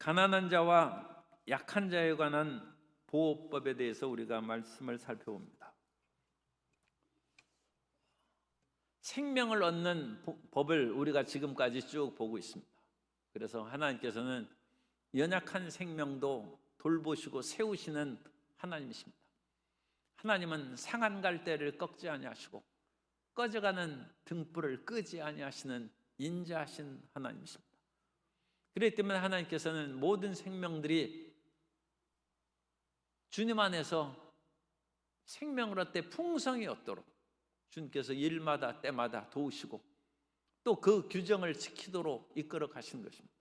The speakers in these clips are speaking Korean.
가난한 자와 약한 자에 관한 보호법에 대해서 우리가 말씀을 살펴봅니다. 생명을 얻는 법을 우리가 지금까지 쭉 보고 있습니다. 그래서 하나님께서는 연약한 생명도 돌보시고 세우시는 하나님이십니다. 하나님은 상한 갈대를 꺾지 아니하시고 꺼져가는 등불을 끄지 아니하시는 인자하신 하나님이십니다. 그렇기 때문에 하나님께서는 모든 생명들이 주님 안에서 생명을 얻되 풍성히 얻도록 주님께서 일마다 때마다 도우시고 또 그 규정을 지키도록 이끌어 가시는 것입니다.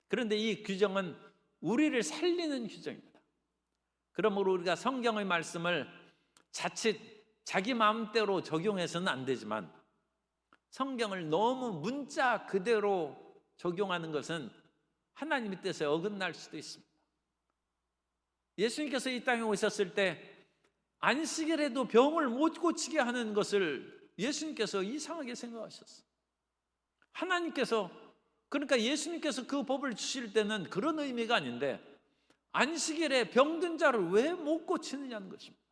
그런데 이 규정은 우리를 살리는 규정입니다. 그러므로 우리가 성경의 말씀을 자칫 자기 마음대로 적용해서는 안 되지만 성경을 너무 문자 그대로 적용하는 것은 하나님의 뜻에 어긋날 수도 있습니다. 예수님께서 이 땅에 오셨을 때 안식일에도 병을 못 고치게 하는 것을 예수님께서 이상하게 생각하셨어요. 하나님께서, 그러니까 예수님께서 그 법을 주실 때는 그런 의미가 아닌데 안식일에 병든 자를 왜 못 고치느냐는 것입니다.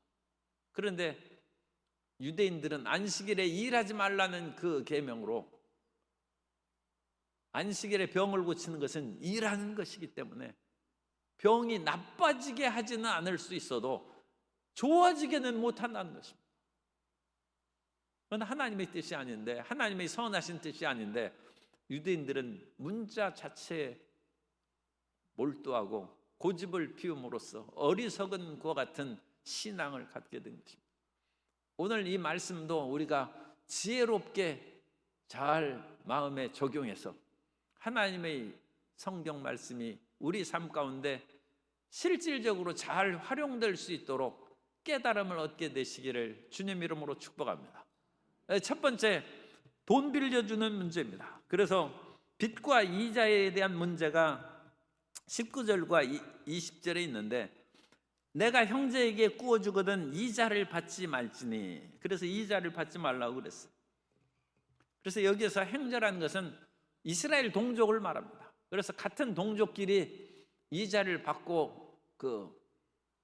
그런데 유대인들은 안식일에 일하지 말라는 그 계명으로 안식일에 병을 고치는 것은 일하는 것이기 때문에 병이 나빠지게 하지는 않을 수 있어도 좋아지게는 못한다는 것입니다. 그건 하나님의 뜻이 아닌데, 하나님의 선하신 뜻이 아닌데 유대인들은 문자 자체에 몰두하고 고집을 피움으로써 어리석은 것 같은 신앙을 갖게 된 것입니다. 오늘 이 말씀도 우리가 지혜롭게 잘 마음에 적용해서 하나님의 성경 말씀이 우리 삶 가운데 실질적으로 잘 활용될 수 있도록 깨달음을 얻게 되시기를 주님 이름으로 축복합니다. 첫 번째, 돈 빌려주는 문제입니다. 그래서 빚과 이자에 대한 문제가 19절과 20절에 있는데, 내가 형제에게 구워주거든 이자를 받지 말지니. 그래서 이자를 받지 말라고 그랬어요. 그래서 여기에서 형제라는 것은 이스라엘 동족을 말합니다. 그래서 같은 동족끼리 이자를 받고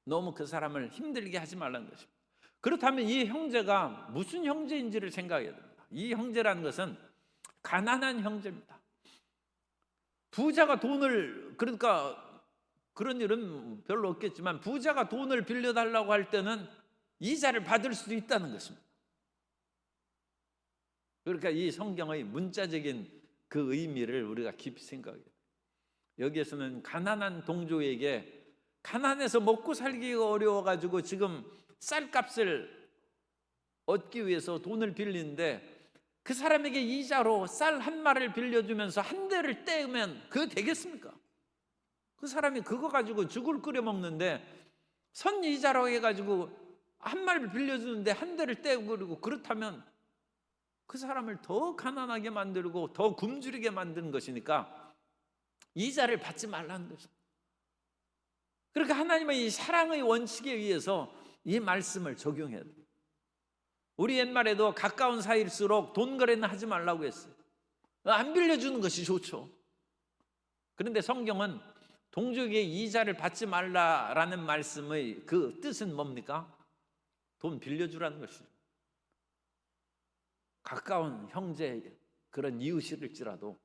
너무 그 사람을 힘들게 하지 말라는 것입니다. 그렇다면 이 형제가 무슨 형제인지를 생각해야 됩니다. 이 형제라는 것은 가난한 형제입니다. 부자가 돈을, 그러니까 그런 일은 별로 없겠지만 부자가 돈을 빌려달라고 할 때는 이자를 받을 수도 있다는 것입니다. 그러니까 이 성경의 문자적인 그 의미를 우리가 깊이 생각해야 돼요. 여기에서는 가난한 동족에게 가난해서 먹고 살기가 어려워가지고 지금 쌀값을 얻기 위해서 돈을 빌리는데 그 사람에게 이자로 쌀 한 마리를 빌려주면서 한 대를 떼면 그거 되겠습니까? 그 사람이 그거 가지고 죽을 끓여 먹는데 선이자라고 해가지고 한 마리를 빌려주는데 한 대를 떼고, 그리고 그렇다면 그 사람을 더 가난하게 만들고 더 굶주리게 만드는 것이니까 이자를 받지 말라는 것입니다. 그러니까 하나님의 이 사랑의 원칙에 의해서 이 말씀을 적용해야 돼요. 우리 옛말에도 가까운 사이일수록 돈 거래는 하지 말라고 했어요. 안 빌려주는 것이 좋죠. 그런데 성경은 동족에게 이자를 받지 말라라는 말씀의 그 뜻은 뭡니까? 돈 빌려주라는 것이죠. 가까운 형제, 그런 이웃일지라도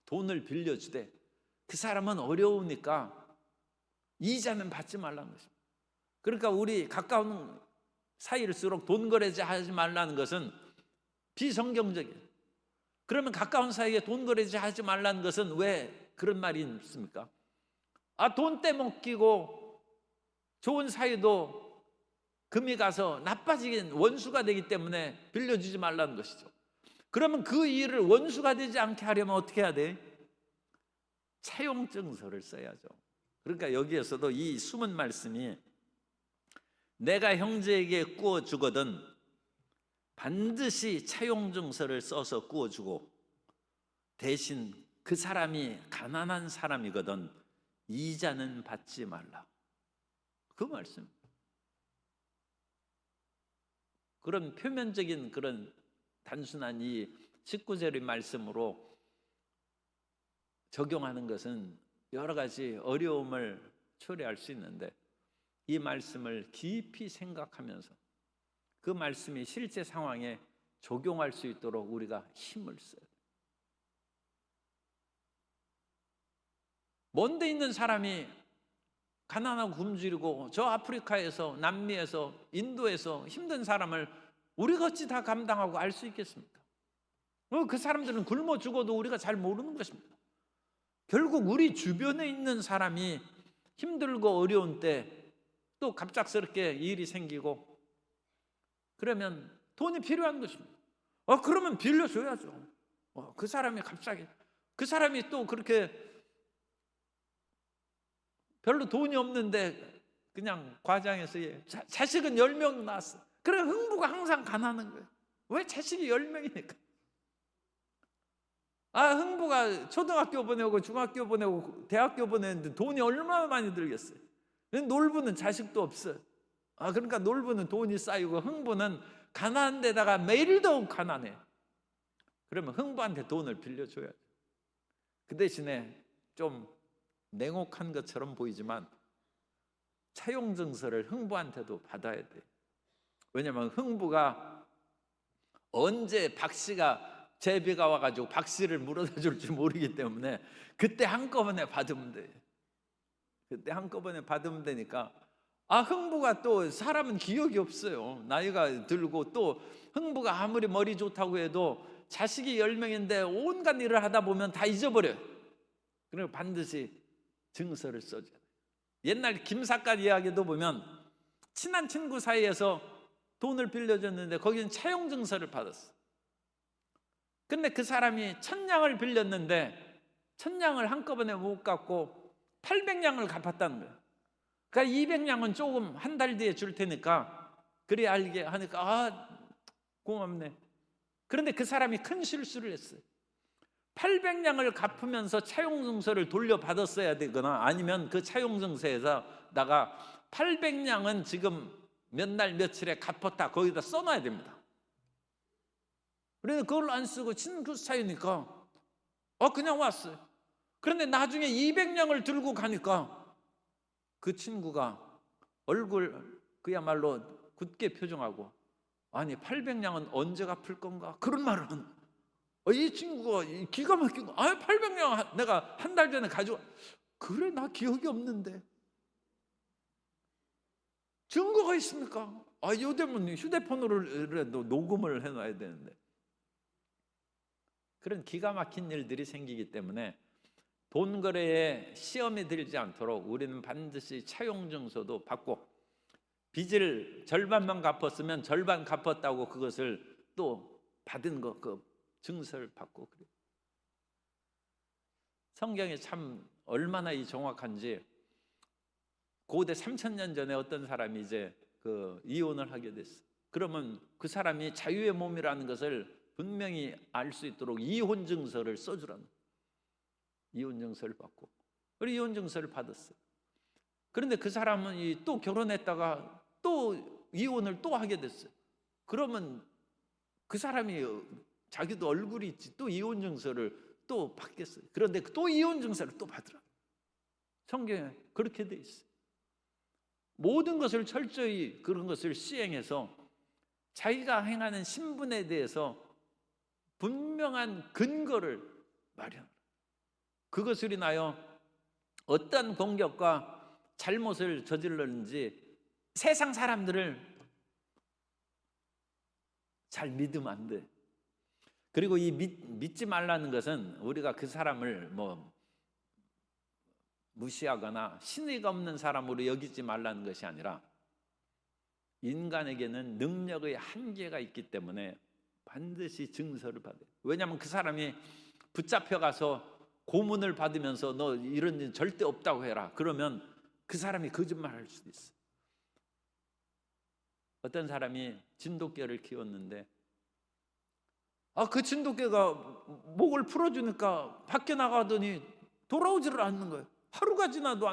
돈을 빌려주되 그 사람은 어려우니까 이자는 받지 말라는 것입니다. 그러니까 우리 가까운 사이일수록 돈 거래지 하지 말라는 것은 비성경적이에요. 그러면 가까운 사이에 돈 거래지 하지 말라는 것은 왜 그런 말이 있습니까? 돈 떼먹기고 좋은 사이도 금이 가서 나빠지긴 원수가 되기 때문에 빌려주지 말라는 것이죠. 그러면 그 일을 원수가 되지 않게 하려면 어떻게 해야 돼? 차용증서를 써야죠. 그러니까 여기에서도 이 숨은 말씀이 내가 형제에게 구워주거든 반드시 차용증서를 써서 구워주고 대신 그 사람이 가난한 사람이거든 이자는 받지 말라. 그 말씀. 그런 표면적인 그런 단순한 이 19절의 말씀으로 적용하는 것은 여러 가지 어려움을 초래할 수 있는데 이 말씀을 깊이 생각하면서 그 말씀이 실제 상황에 적용할 수 있도록 우리가 힘을 써요. 먼데 있는 사람이 가난하고 굶주리고 저 아프리카에서, 남미에서, 인도에서 힘든 사람을 우리가 어찌 다 감당하고 알 수 있겠습니까? 그 사람들은 굶어 죽어도 우리가 잘 모르는 것입니다. 결국 우리 주변에 있는 사람이 힘들고 어려운 때 또 갑작스럽게 일이 생기고 그러면 돈이 필요한 것입니다. 그러면 빌려줘야죠. 그 사람이 갑자기, 그 사람이 또 그렇게 별로 돈이 없는데 그냥 과장해서 자식은 10명 낳았어. 그래 흥부가 항상 가난한 거예요. 왜? 자식이 10명이니까. 흥부가 초등학교 보내고 중학교 보내고 대학교 보내는데 돈이 얼마나 많이 들겠어요. 놀부는 자식도 없어요. 그러니까 놀부는 돈이 쌓이고 흥부는 가난한 데다가 매일 더욱 가난해. 그러면 흥부한테 돈을 빌려줘야죠. 그 대신에 좀 냉혹한 것처럼 보이지만 차용증서를 흥부한테도 받아야 돼요. 왜냐하면 흥부가 언제 박씨가 제비가 와가지고 박씨를 물어다 줄지 모르기 때문에 그때 한꺼번에 받으면 돼요. 그때 한꺼번에 받으면 되니까 흥부가 또 사람은 기억이 없어요. 나이가 들고 또 흥부가 아무리 머리 좋다고 해도 자식이 10명인데 온갖 일을 하다 보면 다 잊어버려요. 그리고 반드시 증서를 써줘야 돼요. 옛날 김삿갓 이야기도 보면 친한 친구 사이에서 돈을 빌려줬는데 거기는 차용증서를 받았어. 근데 그 사람이 1000냥을 빌렸는데 1000냥을 한꺼번에 못 갚고 800냥을 갚았다는 거예요. 그러니까 200냥은 조금 한 달 뒤에 줄 테니까 그래 알게 하니까 고맙네. 그런데 그 사람이 큰 실수를 했어요. 800냥을 갚으면서 차용증서를 돌려받았어야 되거나 아니면 그 차용증서에다가 800냥은 지금 몇 날 며칠에 갚았다 거기다 써놔야 됩니다. 그런데 그걸 안 쓰고 친구 사이니까 그냥 왔어요. 그런데 나중에 200냥을 들고 가니까 그 친구가 얼굴 그야말로 굳게 표정하고 800냥은 언제 갚을 건가? 그런 말은 이 친구가 기가 막히고 800냥 내가 한 달 전에 가지고 그래 나 기억이 없는데 증거가 있습니까? 요즘은 휴대폰으로라도 녹음을 해놔야 되는데 그런 기가 막힌 일들이 생기기 때문에 돈 거래에 시험에 들지 않도록 우리는 반드시 차용증서도 받고 빚을 절반만 갚았으면 절반 갚았다고 그것을 또 받은 거 그 증서를 받고 그래요. 성경이 참 얼마나 정확한지 고대 3000년 전에 어떤 사람이 이제 이혼을 하게 됐어요. 그러면 그 사람이 자유의 몸이라는 것을 분명히 알 수 있도록 이혼 증서를 써주라는 거예요. 이혼 증서를 받고 그리고 이혼 증서를 받았어요. 그런데 그 사람은 또 결혼했다가 또 이혼을 또 하게 됐어요. 그러면 그 사람이 자기도 얼굴이 있지 또 이혼 증서를 또 받겠어요. 그런데 또 이혼 증서를 또 받으라. 성경에 그렇게 돼 있어요. 모든 것을 철저히 그런 것을 시행해서 자기가 행하는 신분에 대해서 분명한 근거를 마련하라. 그것을 인하여 어떤 공격과 잘못을 저질렀는지 세상 사람들을 잘 믿으면 안 돼. 그리고 이 믿지 말라는 것은 우리가 그 사람을 무시하거나 신의가 없는 사람으로 여기지 말라는 것이 아니라 인간에게는 능력의 한계가 있기 때문에 반드시 증서를 받아요. 왜냐하면 그 사람이 붙잡혀가서 고문을 받으면서 너 이런 일 절대 없다고 해라. 그러면 그 사람이 거짓말할 수도 있어. 어떤 사람이 진돗개를 키웠는데 그 진돗개가 목을 풀어주니까 밖에 나가더니 돌아오지를 않는 거예요. 하루가 지나도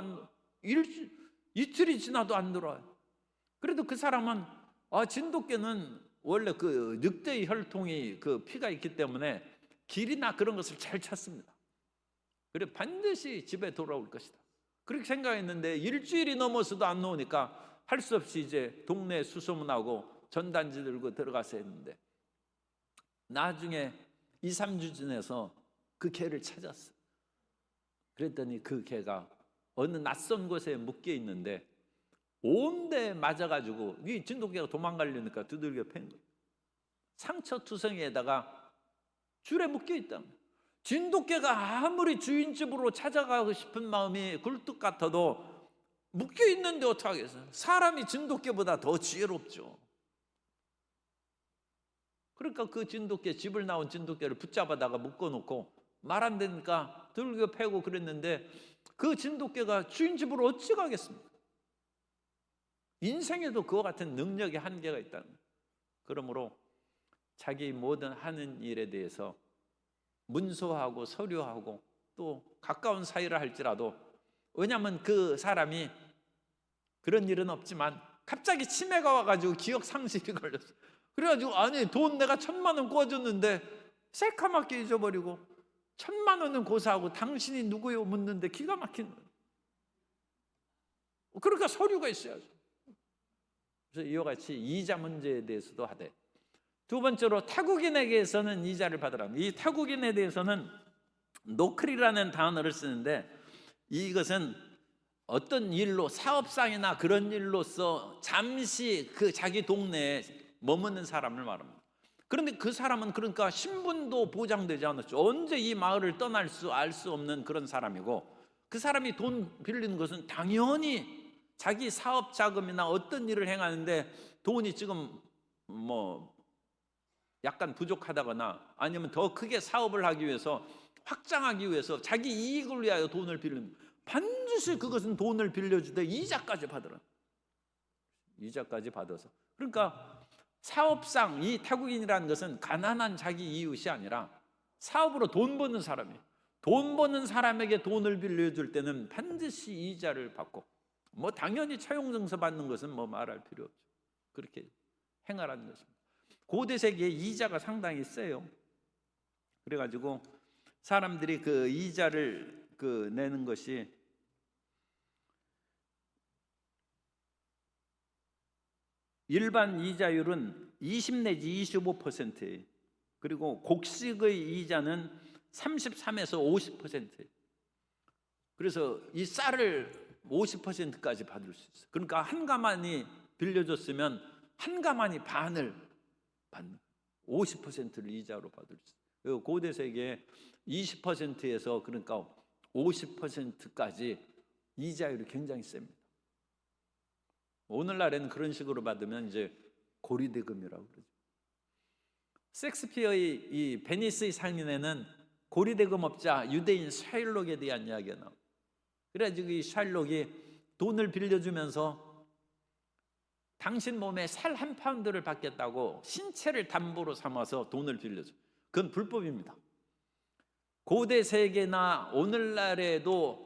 이틀이 지나도 안 돌아와요. 그래도 그 사람은 진돗개는 원래 그 늑대의 혈통이 그 피가 있기 때문에 길이나 그런 것을 잘 찾습니다. 그래 반드시 집에 돌아올 것이다. 그렇게 생각했는데 일주일이 넘어서도 안 나오니까 할 수 없이 이제 동네 수소문하고 전단지 들고 들어가서 했는데 나중에 2, 3주 지나서 그 개를 찾았어. 그랬더니 그 개가 어느 낯선 곳에 묶여 있는데 온데 맞아가지고 이 진돗개가 도망가려니까 두들겨 팬 거예요. 상처투성이에다가 줄에 묶여 있다. 진돗개가 아무리 주인 집으로 찾아가고 싶은 마음이 굴뚝 같아도 묶여 있는데 어떡하겠어요? 사람이 진돗개보다 더 지혜롭죠. 그러니까 그 진돗개, 집을 나온 진돗개를 붙잡아다가 묶어놓고 말 안 되니까 들고 패고 그랬는데 그 진돗개가 주인 집으로 어찌 가겠습니까? 인생에도 그와 같은 능력의 한계가 있다는 거예요. 그러므로 자기 모든 하는 일에 대해서 문서하고 서류하고 또 가까운 사이를 할지라도, 왜냐하면 그 사람이 그런 일은 없지만 갑자기 치매가 와가지고 기억 상실이 걸렸어. 그래가지고 아니 돈 내가 1,000만 원 구워줬는데 새카맣게 잊어버리고 1,000만 원은 고사하고 당신이 누구요 묻는데 기가 막힌 거예요. 그러니까 서류가 있어야죠. 그래서 이와 같이 이자 문제에 대해서도 하되, 두 번째로 타국인에게서는 이자를 받으라. 이 타국인에 대해서는 노클이라는 단어를 쓰는데 이것은 어떤 일로 사업상이나 그런 일로서 잠시 그 자기 동네에 머무는 사람을 말합니다. 그런데 그 사람은 그러니까 신분도 보장되지 않았죠. 언제 이 마을을 떠날 수 알 수 없는 그런 사람이고, 그 사람이 돈 빌리는 것은 당연히 자기 사업 자금이나 어떤 일을 행하는데 돈이 지금 뭐 약간 부족하다거나 아니면 더 크게 사업을 하기 위해서 확장하기 위해서 자기 이익을 위하여 돈을 빌립니다. 반드시 그것은 돈을 빌려주되 이자까지 받으라. 이자까지 받아서. 그러니까 사업상 이 타국인이라는 것은 가난한 자기 이웃이 아니라 사업으로 돈 버는 사람이에요. 돈 버는 사람에게 돈을 빌려줄 때는 반드시 이자를 받고, 뭐 당연히 차용증서 받는 것은 뭐 말할 필요 없죠. 그렇게 행하라는 것입니다. 고대 세계에 이자가 상당히 세요. 그래가지고 사람들이 그 이자를 내는 것이 일반 이자율은 20 내지 25%예요. 그리고 곡식의 이자는 33에서 50%예요. 그래서 이 쌀을 50%까지 받을 수 있어요. 그러니까 한 가마니 빌려줬으면 한 가마니 반을 받는, 50%를 이자로 받을 수 있어요. 고대 세계에 20%에서 그러니까 50%까지 이자율이 굉장히 셉니다. 오늘날에는 그런 식으로 받으면 이제 고리대금이라고 그러죠. 셰익스피어의 이 베니스의 상인에는 고리대금업자 유대인 샤일록에 대한 이야기가 나옵니다. 그래가지고 이 샤일록이 돈을 빌려주면서 당신 몸에 살 1파운드를 받겠다고 신체를 담보로 삼아서 돈을 빌려줘. 그건 불법입니다. 고대 세계나 오늘날에도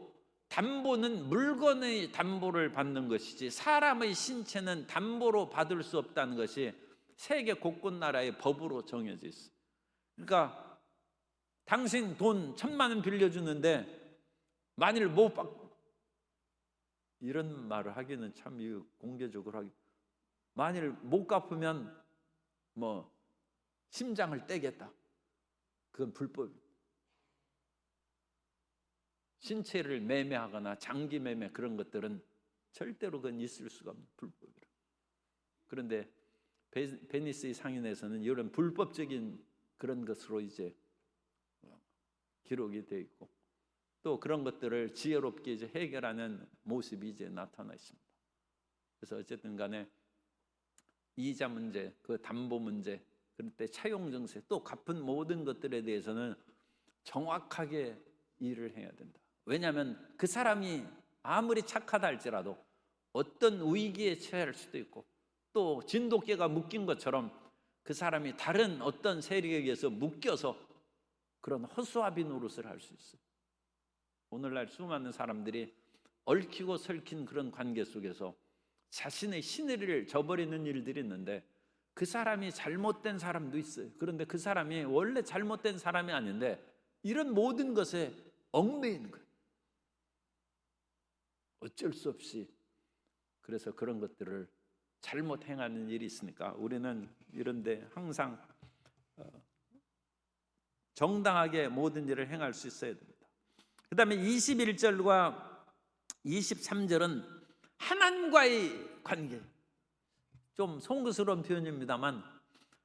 담보는 물건의 담보를 받는 것이지 사람의 신체는 담보로 받을 수 없다는 것이 세계 곳곳 나라의 법으로 정해져 있어요. 그러니까 당신 돈 1,000만 원 빌려주는데 만일 못 받, 이런 말을 하기는 참 공개적으로 하기, 만일 못 갚으면 뭐 심장을 떼겠다. 그건 불법입니다. 신체를 매매하거나 장기 매매 그런 것들은 절대로 그건 있을 수가 없는 불법이라. 그런데 베니스의 상인에서는 이런 불법적인 그런 것으로 이제 기록이 되어 있고, 또 그런 것들을 지혜롭게 이제 해결하는 모습이 이제 나타나 있습니다. 그래서 어쨌든 간에 이자 문제, 그 담보 문제, 그럴 때 차용증세, 또 갚은 모든 것들에 대해서는 정확하게 일을 해야 된다. 왜냐하면 그 사람이 아무리 착하다 할지라도 어떤 위기에 처할 수도 있고, 또 진돗개가 묶인 것처럼 그 사람이 다른 어떤 세력에 의해서 묶여서 그런 허수아비 노릇을 할 수 있어요. 오늘날 수많은 사람들이 얽히고 설킨 그런 관계 속에서 자신의 신의를 저버리는 일들이 있는데, 그 사람이 잘못된 사람도 있어요. 그런데 그 사람이 원래 잘못된 사람이 아닌데 이런 모든 것에 얽매이는 거예요. 어쩔 수 없이. 그래서 그런 것들을 잘못 행하는 일이 있으니까 우리는 이런데 항상 정당하게 모든 일을 행할 수 있어야 됩니다. 그 다음에 21절과 23절은 하나님과의 관계, 좀 송구스러운 표현입니다만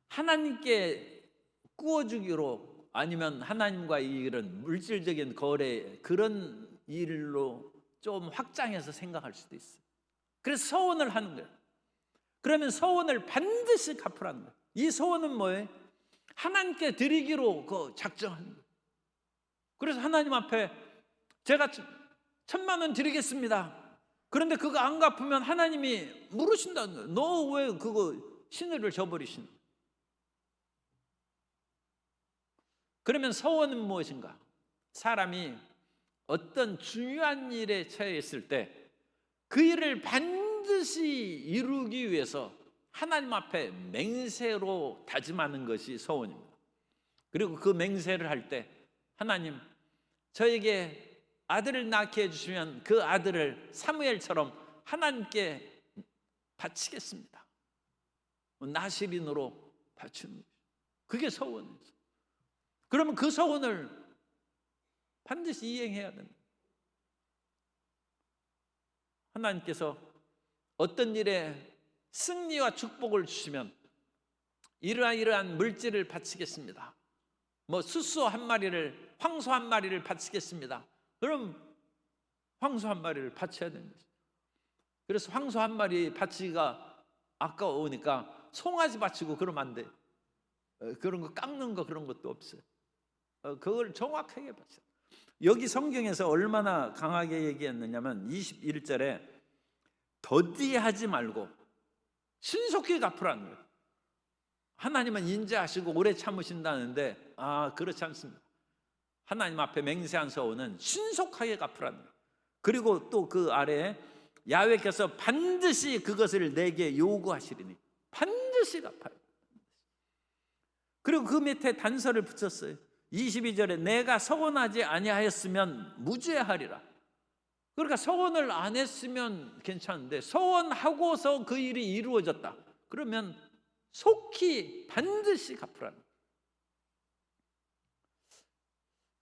하나님께 구워주기로, 아니면 하나님과의 이런 물질적인 거래, 그런 일로 좀 확장해서 생각할 수도 있어요. 그래서 서원을 하는 거예요. 그러면 서원을 반드시 갚으라는 거예요. 이 서원은 뭐예요? 하나님께 드리기로 그 작정하는 거예요. 그래서 하나님 앞에 제가 1,000,000원 드리겠습니다. 그런데 그거 안 갚으면 하나님이 물으신다는 거예요. 너 왜 그거 신의를 저버리시는 거예요? 그러면 서원은 무엇인가? 사람이 어떤 중요한 일에 처해 있을 때 그 일을 반드시 이루기 위해서 하나님 앞에 맹세로 다짐하는 것이 서원입니다. 그리고 그 맹세를 할 때 하나님, 저에게 아들을 낳게 해주시면 그 아들을 사무엘처럼 하나님께 바치겠습니다. 나시린으로 바치는 거죠. 그게 서원이죠. 그러면 그 서원을 반드시 이행해야 됩니다. 하나님께서 어떤 일에 승리와 축복을 주시면 이러한 물질을 바치겠습니다. 뭐 수소 1마리를, 황소 1마리를 바치겠습니다. 그럼 황소 1마리를 바쳐야 되는 거죠. 그래서 황소 1마리 바치기가 아까우니까 송아지 바치고 그러면 안 돼. 그런 거 깎는 거 그런 것도 없어요. 그걸 정확하게 바쳐요. 여기 성경에서 얼마나 강하게 얘기했느냐면 21절에 더디하지 말고 신속히 갚으라는 거예요. 하나님은 인자하시고 오래 참으신다는데 그렇지 않습니다. 하나님 앞에 맹세한 서원은 신속하게 갚으라는 거예요. 그리고 또 그 아래에 야훼께서 반드시 그것을 내게 요구하시리니 반드시 갚아요. 그리고 그 밑에 단서를 붙였어요. 22절에 내가 서원하지 아니하였으면 무죄하리라. 그러니까 서원을 안 했으면 괜찮은데 서원하고서 그 일이 이루어졌다. 그러면 속히 반드시 갚으라는 거예요.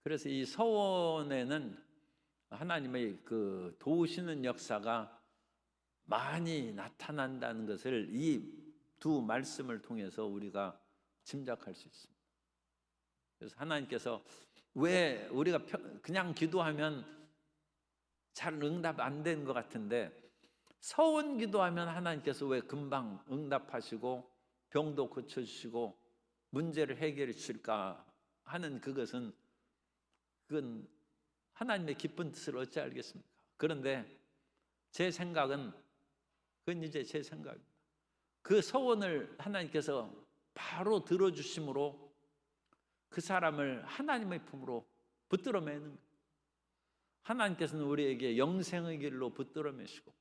그래서 이 서원에는 하나님의 그 도우시는 역사가 많이 나타난다는 것을 이 두 말씀을 통해서 우리가 짐작할 수 있습니다. 그래서 하나님께서 왜 우리가 그냥 기도하면 잘 응답 안 되는 것 같은데 서원 기도하면 하나님께서 왜 금방 응답하시고 병도 고쳐주시고 문제를 해결해 주실까 하는 그건 하나님의 기쁜 뜻을 어찌 알겠습니까? 그런데 제 생각은, 그건 이제 제 생각입니다. 그 서원을 하나님께서 바로 들어주심으로 그 사람을 하나님의 품으로 붙들어 매는 거예요. 하나님께서는 우리에게 영생의 길로 붙들어 매시고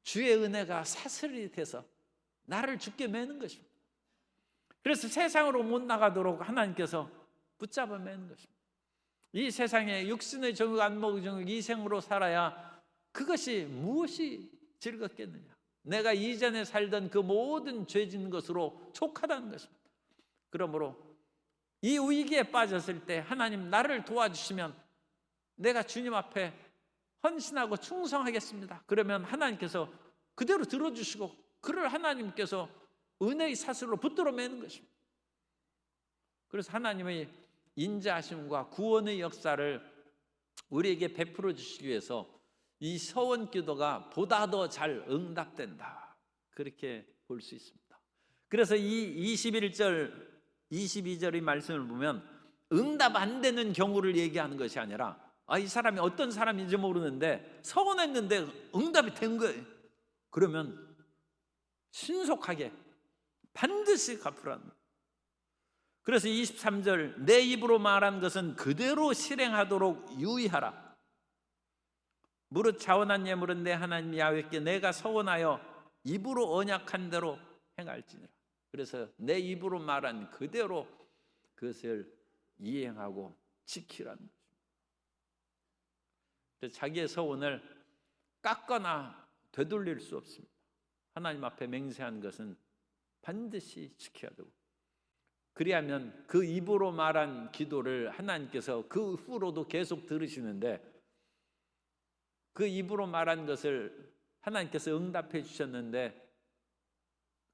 주의 은혜가 사슬이 돼서 나를 주께 매는 것입니다. 그래서 세상으로 못 나가도록 하나님께서 붙잡아 매는 것입니다. 이 세상에 육신의 정욕, 안목의 정욕, 이 생으로 살아야 그것이 무엇이 즐겁겠느냐. 내가 이전에 살던 그 모든 죄진 것으로 족하다는 것입니다. 그러므로 이 위기에 빠졌을 때 하나님 나를 도와주시면 내가 주님 앞에 헌신하고 충성하겠습니다. 그러면 하나님께서 그대로 들어주시고 그를 하나님께서 은혜의 사슬로 붙들어 매는 것입니다. 그래서 하나님의 인자하심과 구원의 역사를 우리에게 베풀어 주시기 위해서 이 서원 기도가 보다 더 잘 응답된다, 그렇게 볼 수 있습니다. 그래서 이 21절 22절의 말씀을 보면 응답 안 되는 경우를 얘기하는 것이 아니라 이 사람이 어떤 사람인지 모르는데 서원했는데 응답이 된 거예요. 그러면 신속하게 반드시 갚으라는 거예요. 그래서 23절 내 입으로 말한 것은 그대로 실행하도록 유의하라. 무릇 자원한 예물은 내 하나님 야훼께 내가 서원하여 입으로 언약한 대로 행할지니라. 그래서 내 입으로 말한 그대로 그것을 이행하고 지키라는 것입니다. 자기의 서원을 깎거나 되돌릴 수 없습니다. 하나님 앞에 맹세한 것은 반드시 지켜야 되고, 그리하면 그 입으로 말한 기도를 하나님께서 그 후로도 계속 들으시는데, 그 입으로 말한 것을 하나님께서 응답해 주셨는데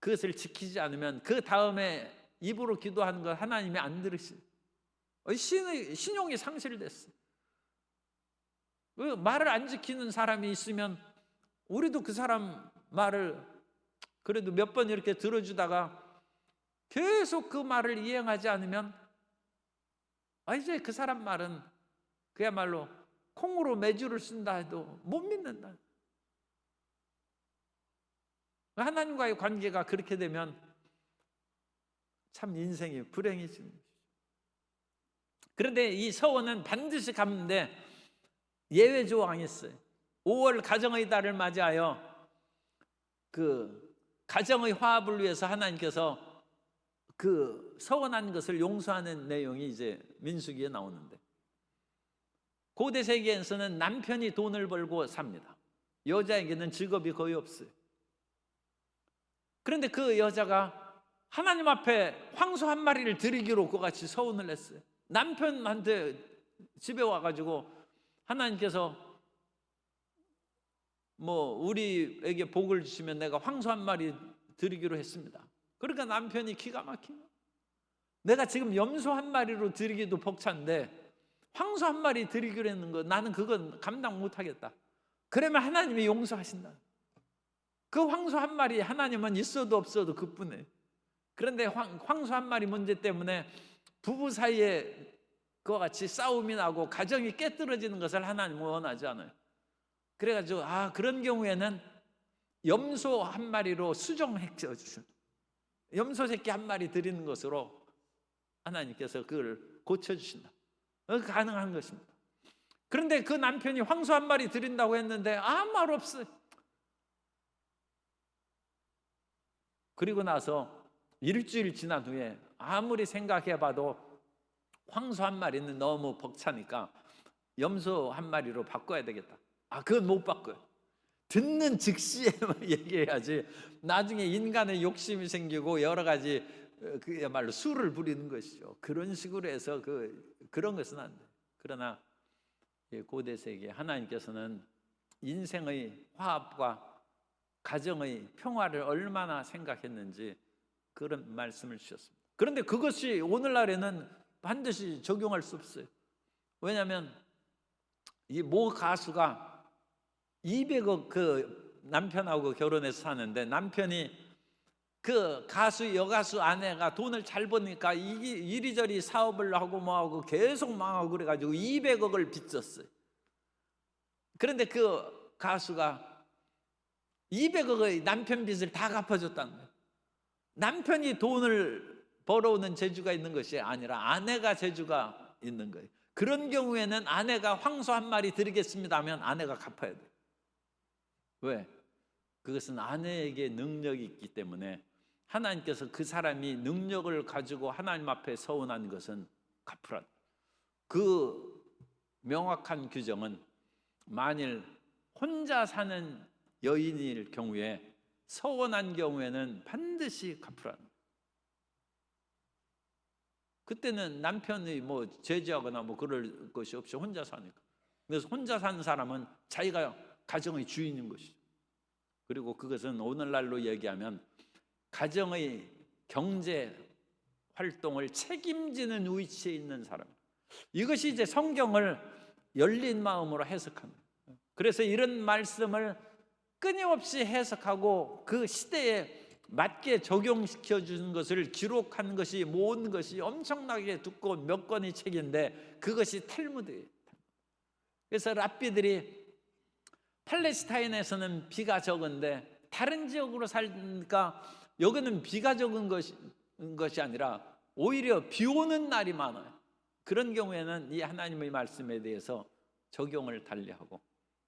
그것을 지키지 않으면 그 다음에 입으로 기도하는 걸 하나님이 안 들으시. 신용이 상실됐어. 말을 안 지키는 사람이 있으면 우리도 그 사람 말을 그래도 몇 번 이렇게 들어주다가 계속 그 말을 이행하지 않으면 이제 그 사람 말은 그야말로 콩으로 매주를 쓴다 해도 못 믿는다. 하나님과의 관계가 그렇게 되면 참 인생이 불행해지는 것이죠. 그런데 이 서원은 반드시 갚는데 예외 조항이 있어요. 5월 가정의 달을 맞이하여 그 가정의 화합을 위해서 하나님께서 그 서원한 것을 용서하는 내용이 이제 민수기에 나오는데, 고대 세계에서는 남편이 돈을 벌고 삽니다. 여자에게는 직업이 거의 없어요. 그런데 그 여자가 하나님 앞에 황소 한 마리를 드리기로 그같이 서원을 했어요. 남편한테 집에 와가지고 하나님께서 우리에게 복을 주시면 내가 황소 한 마리 드리기로 했습니다. 그러니까 남편이 기가 막힌 거예요. 내가 지금 염소 한 마리로 드리기도 벅찬데 황소 한 마리 드리기로 했는 거, 나는 그건 감당 못하겠다. 그러면 하나님이 용서하신다. 그 황소 한 마리 하나님은 있어도 없어도 그뿐이에요. 그런데 황소 한 마리 문제 때문에 부부 사이에 그와 같이 싸움이 나고 가정이 깨뜨려지는 것을 하나님은 원하지 않아요. 그래가지고 그런 경우에는 염소 한 마리로 수정해 주셔. 염소 새끼 한 마리 드리는 것으로 하나님께서 그걸 고쳐주신다. 가능한 것입니다. 그런데 그 남편이 황소 한 마리 드린다고 했는데 아무 말 없어요. 그리고 나서 일주일 지난 후에 아무리 생각해봐도 황소 한 마리는 너무 벅차니까 염소 한 마리로 바꿔야 되겠다. 그건 못 바꿔요. 듣는 즉시에만 얘기해야지 나중에 인간의 욕심이 생기고 여러 가지 그야말로 수를 부리는 것이죠. 그런 식으로 해서 그런 것은 안 돼요. 그러나 고대 세계 하나님께서는 인생의 화합과 가정의 평화를 얼마나 생각했는지 그런 말씀을 주셨습니다. 그런데 그것이 오늘날에는 반드시 적용할 수 없어요. 왜냐하면 이 모 가수가 200억 그 남편하고 결혼해서 사는데, 남편이 그 가수 여가수 아내가 돈을 잘 버니까 이리저리 사업을 하고 뭐하고 계속 망하고 그래가지고 200억을 빚졌어요. 그런데 그 가수가 200억의 남편 빚을 다 갚아줬다는 거예요. 남편이 돈을 벌어오는 재주가 있는 것이 아니라 아내가 재주가 있는 거예요. 그런 경우에는 아내가 황소 한 마리 드리겠습니다 하면 아내가 갚아야 돼요. 왜? 그것은 아내에게 능력이 있기 때문에 하나님께서 그 사람이 능력을 가지고 하나님 앞에 서원한 것은 갚으라. 그 명확한 규정은 만일 혼자 사는 여인일 경우에 서원한 경우에는 반드시 갚으라. 그때는 남편이 제지하거나 그럴 것이 없이 혼자 사니까. 그래서 혼자 사는 사람은 자기가 가정의 주인인 것이죠. 그리고 그것은 오늘날로 얘기하면 가정의 경제 활동을 책임지는 위치에 있는 사람. 이것이 이제 성경을 열린 마음으로 해석합니다. 그래서 이런 말씀을 끊임없이 해석하고 그 시대에 맞게 적용시켜 주는 것을 기록한 것이 모은 것이 엄청나게 두꺼운 몇 권의 책인데 그것이 탈무드예요. 그래서 랍비들이 팔레스타인에서는 비가 적은데 다른 지역으로 살니까 여기는 비가 적은 것이 아니라 오히려 비 오는 날이 많아요. 그런 경우에는 이 하나님의 말씀에 대해서 적용을 달리하고,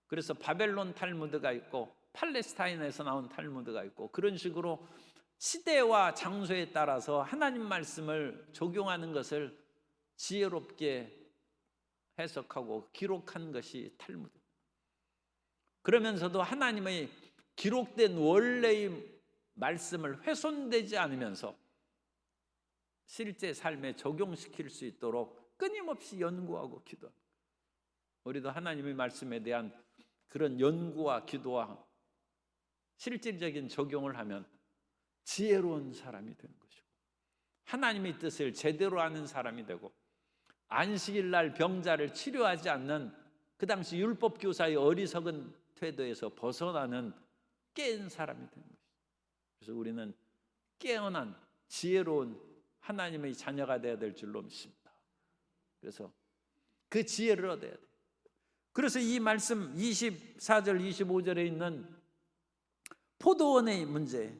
그래서 바벨론 탈무드가 있고 팔레스타인에서 나온 탈무드가 있고, 그런 식으로 시대와 장소에 따라서 하나님 말씀을 적용하는 것을 지혜롭게 해석하고 기록한 것이 탈무드. 그러면서도 하나님의 기록된 원래의 말씀을 훼손되지 않으면서 실제 삶에 적용시킬 수 있도록 끊임없이 연구하고 기도합니다. 우리도 하나님의 말씀에 대한 그런 연구와 기도와 실질적인 적용을 하면 지혜로운 사람이 되는 것이고, 하나님의 뜻을 제대로 아는 사람이 되고, 안식일 날 병자를 치료하지 않는 그 당시 율법 교사의 어리석은 태도에서 벗어나는 깨인 사람이 되는 것이죠. 그래서 우리는 깨어난 지혜로운 하나님의 자녀가 되어야 될 줄로 믿습니다. 그래서 그 지혜를 얻어야 돼요. 그래서 이 말씀 24절 25절에 있는 포도원의 문제,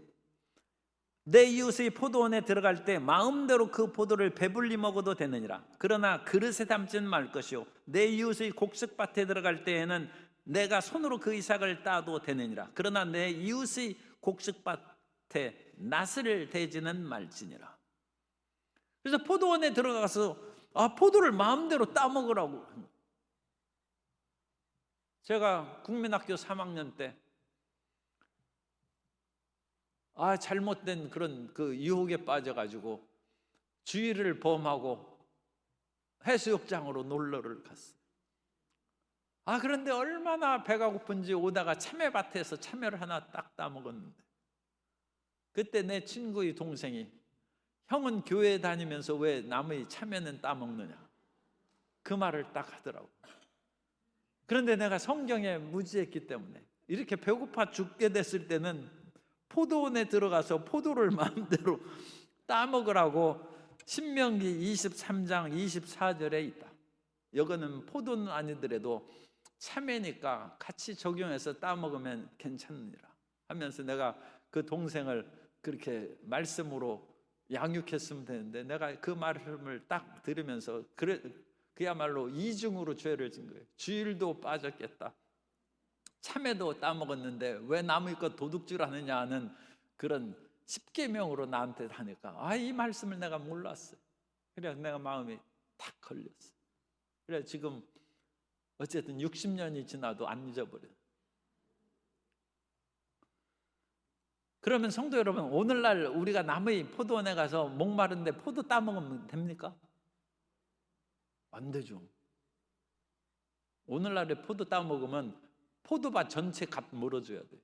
내 이웃의 포도원에 들어갈 때 마음대로 그 포도를 배불리 먹어도 되느니라. 그러나 그릇에 담지는 말 것이요, 내 이웃의 곡식밭에 들어갈 때에는 내가 손으로 그 이삭을 따도 되느니라. 그러나 내 이웃의 곡식밭에 낫을 대지는 말지니라. 그래서 포도원에 들어가서 포도를 마음대로 따먹으라고. 제가 국민학교 3학년 때 잘못된 그런 그 유혹에 빠져가지고 주의를 범하고 해수욕장으로 놀러를 갔어요. 그런데 얼마나 배가 고픈지 오다가 참외밭에서 참외를 하나 딱 따먹었는데, 그때 내 친구의 동생이 형은 교회 다니면서 왜 남의 참외는 따먹느냐, 그 말을 딱 하더라고. 그런데 내가 성경에 무지했기 때문에 이렇게 배고파 죽게 됐을 때는 포도원에 들어가서 포도를 마음대로 따먹으라고 신명기 23장 24절에 있다. 이거는 포도는 아니더라도 참외니까 같이 적용해서 따먹으면 괜찮으니라 하면서 내가 그 동생을 그렇게 말씀으로 양육했으면 되는데, 내가 그 말씀을 딱 들으면서 그야말로 이중으로 죄를 진 거예요. 주일도 빠졌겠다, 참외도 따먹었는데 왜 남의 것 도둑질 하느냐 하는 그런 십계명으로 나한테 하니까 이 말씀을 내가 몰랐어요. 그래 내가 마음이 탁 걸렸어요. 그래 지금 어쨌든 60년이 지나도 안 잊어버려요. 그러면 성도 여러분, 오늘날 우리가 남의 포도원에 가서 목마른데 포도 따먹으면 됩니까? 안 되죠. 오늘날에 포도 따먹으면 포도밭 전체 값 물어줘야 돼.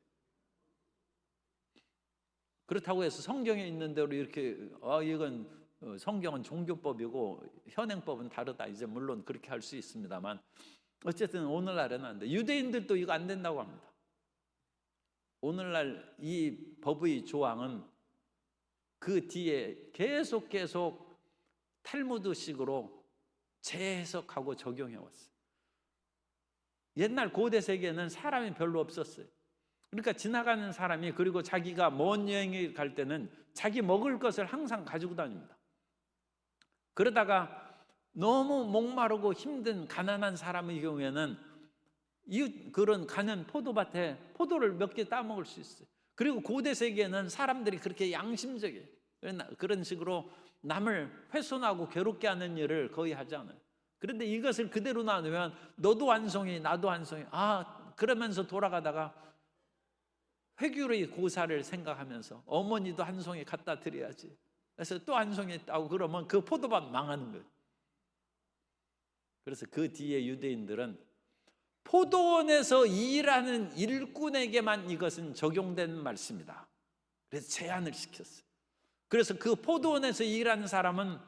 그렇다고 해서 성경에 있는 대로 이렇게 이건 성경은 종교법이고 현행법은 다르다, 이제 물론 그렇게 할 수 있습니다만, 어쨌든 오늘날에는 안 돼. 유대인들도 이거 안 된다고 합니다. 오늘날 이 법의 조항은 그 뒤에 계속 탈무드식으로 재해석하고 적용해 왔어요. 옛날 고대 세계에는 사람이 별로 없었어요. 그러니까 지나가는 사람이, 그리고 자기가 먼 여행에 갈 때는 자기 먹을 것을 항상 가지고 다닙니다. 그러다가 너무 목마르고 힘든 가난한 사람의 경우에는 그런 가는 포도밭에 포도를 몇 개 따먹을 수 있어요. 그리고 고대 세계에는 사람들이 그렇게 양심적이에요. 그런 식으로 남을 훼손하고 괴롭게 하는 일을 거의 하지 않아요. 그런데 이것을 그대로 나누면 너도 완송이 나도 완송이, 그러면서 돌아가다가 회규의 고사를 생각하면서 어머니도 한 송이 갖다 드려야지, 그래서 또 한 송이 따고 그러면 그 포도밭 망하는 거예요. 그래서 그 뒤에 유대인들은 포도원에서 일하는 일꾼에게만 이것은 적용된 말씀이다, 그래서 제한을 시켰어요. 그래서 그 포도원에서 일하는 사람은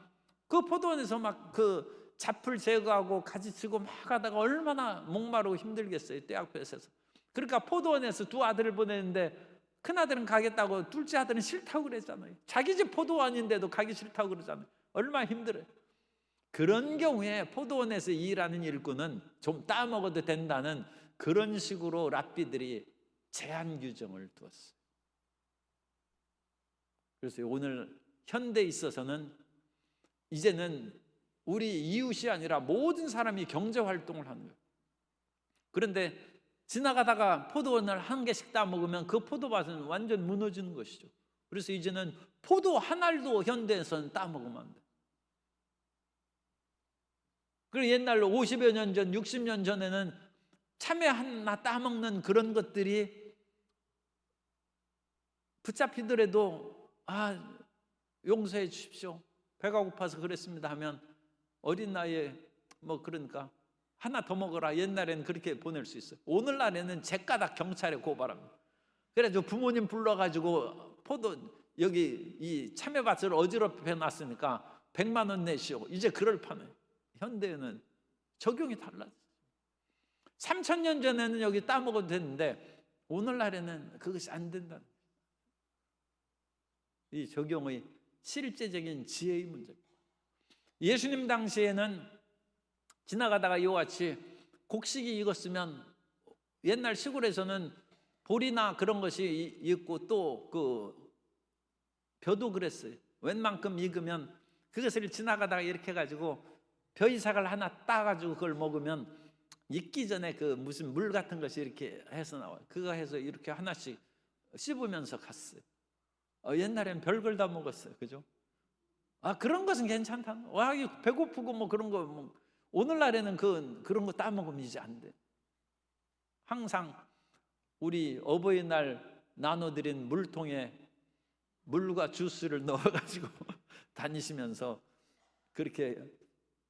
그 포도원에서 막 그 잡풀 제거하고 가지 치고 막 하다가 얼마나 목마르고 힘들겠어요, 떼약볕에서. 그러니까 포도원에서 두 아들을 보내는데 큰아들은 가겠다고 둘째 아들은 싫다고 그랬잖아요. 자기 집 포도원인데도 가기 싫다고 그러잖아요. 얼마나 힘들어요. 그런 경우에 포도원에서 일하는 일꾼은 좀 따먹어도 된다는 그런 식으로 랍비들이 제한 규정을 두었어요. 그래서 오늘 현대에 있어서는 이제는 우리 이웃이 아니라 모든 사람이 경제활동을 하는 거예요. 그런데 지나가다가 포도원을 한 개씩 따먹으면 그 포도밭은 완전 무너지는 것이죠. 그래서 이제는 포도 한 알도 현대에서는 따먹으면 안 돼요. 그리고 옛날로 50여 년 전, 60년 전에는 참외 하나 따먹는 그런 것들이 붙잡히더라도 용서해 주십시오, 배가 고파서 그랬습니다 하면 어린 나이에 그러니까 하나 더 먹어라. 옛날에는 그렇게 보낼 수 있어요. 오늘날에는 제가닥 경찰에 고발합니다. 그래가지고 부모님 불러가지고 여기 이 참외밭을 어지럽혀 놨으니까 100만 원 내시오. 이제 그럴 판에 현대에는 적용이 달라졌어요. 3000년 전에는 여기 따먹어도 됐는데 오늘날에는 그것이 안 된다는 거예요. 이 적용의 실제적인 지혜의 문제입니다. 예수님 당시에는 지나가다가 이와 같이 곡식이 익었으면 옛날 시골에서는 보리나 그런 것이 있고 또 그 벼도 그랬어요. 웬만큼 익으면 그것을 지나가다가 이렇게 해가지고 벼이삭을 하나 따가지고 그걸 먹으면 익기 전에 그 무슨 물 같은 것이 이렇게 해서 나와요. 그거 해서 이렇게 하나씩 씹으면서 갔어요. 옛날엔 별걸 다 먹었어요. 그죠? 그런 것은 괜찮다. 배고프고 그런 거 오늘날에는 그런 거 따먹으면 이제 안 돼. 항상 우리 어버이날 나눠드린 물통에 물과 주스를 넣어가지고 다니시면서 그렇게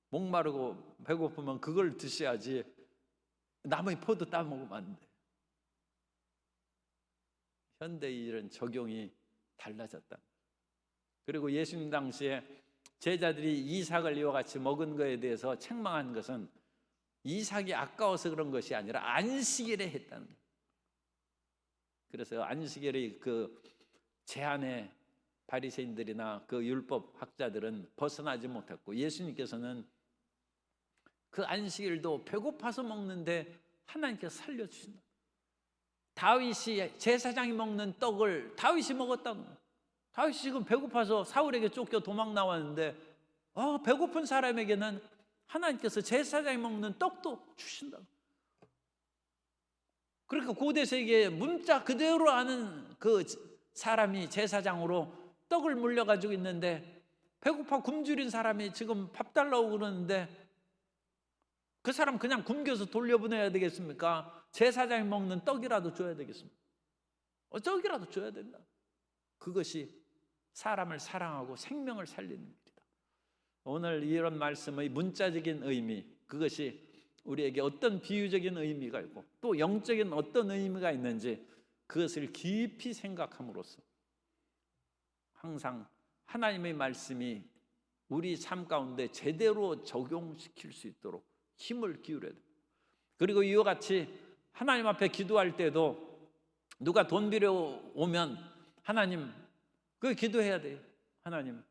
목마르고 배고프면 그걸 드셔야지 남의 포도 따먹으면 안 돼. 현대의 이런 적용이 달라졌다. 그리고 예수님 당시에 제자들이 이삭을 이와 같이 먹은 것에 대해서 책망한 것은 이삭이 아까워서 그런 것이 아니라 안식일에 했다는 거예요. 그래서 안식일의 그 제한에 바리새인들이나 그 율법 학자들은 벗어나지 못했고 예수님께서는 그 안식일도 배고파서 먹는데 하나님께서 살려주신다. 다윗이 제사장이 먹는 떡을 다윗이 먹었다는 거예요. 다윗이 지금 배고파서 사울에게 쫓겨 도망 나왔는데 배고픈 사람에게는 하나님께서 제사장이 먹는 떡도 주신다. 그러니까 고대 세계에 문자 그대로 아는 그 사람이 제사장으로 떡을 물려가지고 있는데 배고파 굶주린 사람이 지금 밥 달라고 그러는데 그 사람 그냥 굶겨서 돌려보내야 되겠습니까? 제사장이 먹는 떡이라도 줘야 되겠습니까? 떡이라도 줘야 된다. 그것이 사람을 사랑하고 생명을 살리는 길이다. 오늘 이런 말씀의 문자적인 의미, 그것이 우리에게 어떤 비유적인 의미가 있고 또 영적인 어떤 의미가 있는지 그것을 깊이 생각함으로써 항상 하나님의 말씀이 우리 삶 가운데 제대로 적용시킬 수 있도록 힘을 기울여야 됩니다. 그리고 이와 같이 하나님 앞에 기도할 때도 누가 돈 빌려오면 하나님 그 기도해야 돼요. 하나님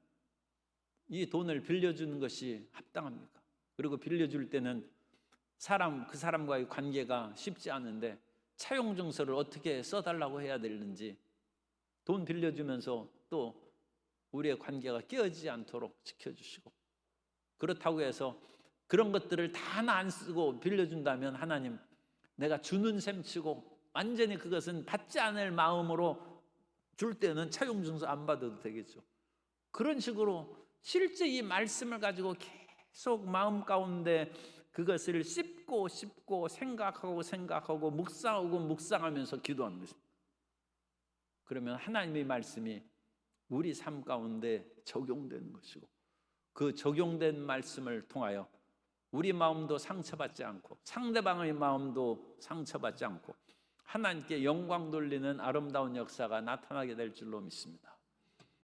이 돈을 빌려주는 것이 합당합니까? 그리고 빌려줄 때는 그 사람과의 관계가 쉽지 않은데 차용증서를 어떻게 써달라고 해야 되는지 돈 빌려주면서 또 우리의 관계가 깨어지지 않도록 지켜주시고 그렇다고 해서 그런 것들을 다 하나 안 쓰고 빌려준다면 하나님 내가 주는 셈치고 완전히 그것은 받지 않을 마음으로 줄 때는 차용증서 안 받아도 되겠죠. 그런 식으로 실제 이 말씀을 가지고 계속 마음 가운데 그것을 씹고 생각하고 묵상하면서 기도하는 것입니다. 그러면 하나님의 말씀이 우리 삶 가운데 적용되는 것이고 그 적용된 말씀을 통하여 우리 마음도 상처받지 않고 상대방의 마음도 상처받지 않고 하나님께 영광 돌리는 아름다운 역사가 나타나게 될 줄로 믿습니다.